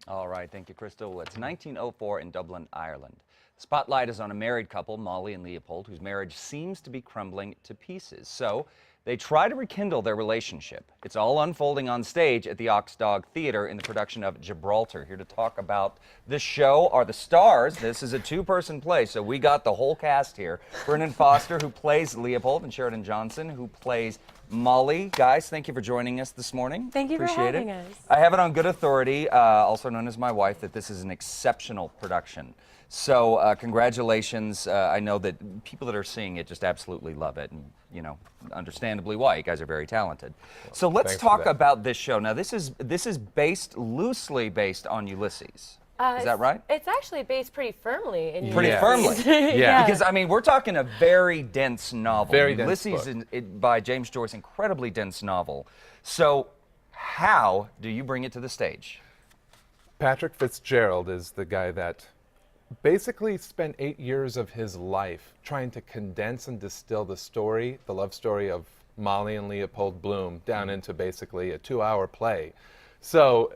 All right, thank you, Crystal. It's 1904 in Dublin, Ireland. The spotlight is on a married couple, Molly and Leopold, whose marriage seems to be crumbling to pieces. So they try to rekindle their relationship. It's all unfolding on stage at the Aux Dog Theatre in the production of Gibraltar. Here to talk about this show are the stars. This is a two-person play, so we got the whole cast here. Brendan Foster, who plays Leopold, and Sheridan Johnson, who plays Molly. Guys, thank you for joining us this morning. Thank you Appreciate for having it. us. I have it on good authority, also known as my wife, that this is an exceptional production. So congratulations. I know that people that are seeing it just absolutely love it, and understandably why. You guys are very talented. So let's talk about this show. Now this is loosely based on Ulysses. Is that right? It's actually based pretty firmly in Pretty Ulysses. firmly. Yeah. Because, I mean, we're talking a very dense novel. Very dense Ulysses by James Joyce, incredibly dense novel. So how do you bring it to the stage? Patrick Fitzgerald is the guy that basically spent 8 years of his life trying to condense and distill the story, the love story of Molly and Leopold Bloom, down into basically a 2-hour play. So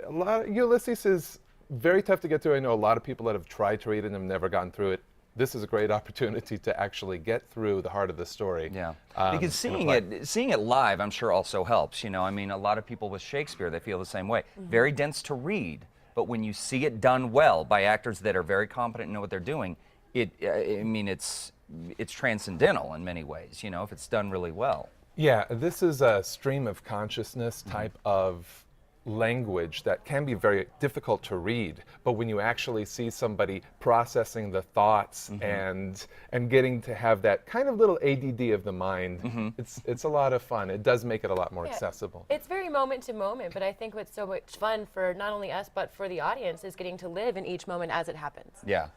Ulysses is very tough to get through. I know a lot of people that have tried to read it and have never gotten through it. This is a great opportunity to actually get through the heart of the story. Yeah, because seeing it live, I'm sure also helps. I mean, a lot of people with Shakespeare, they feel the same way. Very dense to read, but when you see it done well by actors that are very competent and know what they're doing, it's transcendental in many ways. If it's done really well. Yeah, this is a stream of consciousness type of language that can be very difficult to read, but when you actually see somebody processing the thoughts and getting to have that kind of little ADD of the mind, it's a lot of fun. It does make it a lot more accessible. It's very moment to moment, but I think what's so much fun for not only us but for the audience is getting to live in each moment as it happens. Yeah.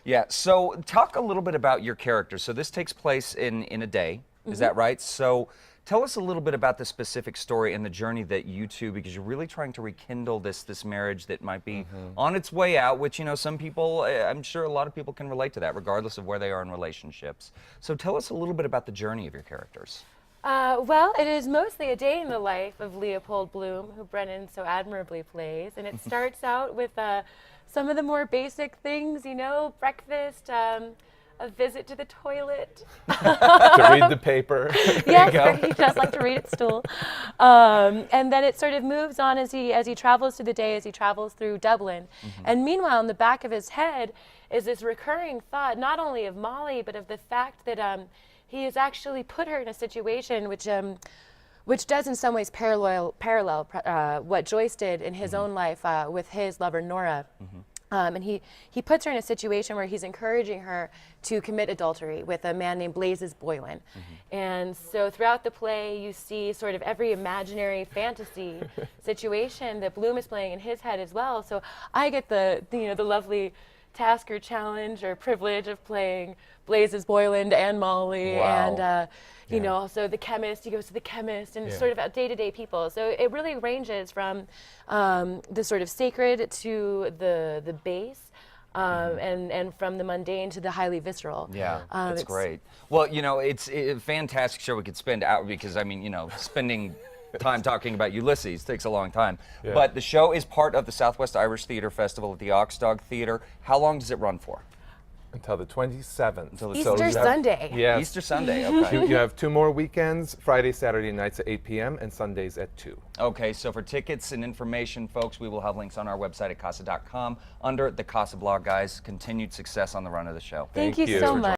Yeah, so talk a little bit about your character. So this takes place in a day, is that right? So tell us a little bit about the specific story and the journey that you two, because you're really trying to rekindle this marriage that might be on its way out, which, some people, I'm sure a lot of people can relate to that, regardless of where they are in relationships. So tell us a little bit about the journey of your characters. Well, it is mostly a day in the life of Leopold Bloom, who Brennan so admirably plays, and it starts out with some of the more basic things, breakfast, a visit to the toilet. To read the paper. Yes, he does like to read at stool. And then it sort of moves on as he travels through the day, as he travels through Dublin. And meanwhile, in the back of his head is this recurring thought, not only of Molly, but of the fact that he has actually put her in a situation which does in some ways parallel what Joyce did in his own life with his lover, Nora. And he puts her in a situation where he's encouraging her to commit adultery with a man named Blazes Boylan. And so throughout the play, you see sort of every imaginary fantasy situation that Bloom is playing in his head as well. So I get the lovely task or challenge or privilege of playing Blazes Boylan and Molly. Wow. And also the chemist, he goes to the chemist, and sort of day-to-day people. So it really ranges from the sort of sacred to the base, and from the mundane to the highly visceral. Yeah, it's great. Well, it's a fantastic show we could spend out, because, I mean, spending time talking about Ulysses takes a long time. Yeah. But the show is part of the Southwest Irish Theatre Festival at the Aux Dog Theatre. How long does it run for? Until the 27th. Easter Sunday. Yes. Easter Sunday, okay. You have 2 more weekends, Friday, Saturday nights at 8 p.m. and Sundays at 2. Okay, so for tickets and information, folks, we will have links on our website at casa.com under the Casa blog, guys. Continued success on the run of the show. Thank you so much.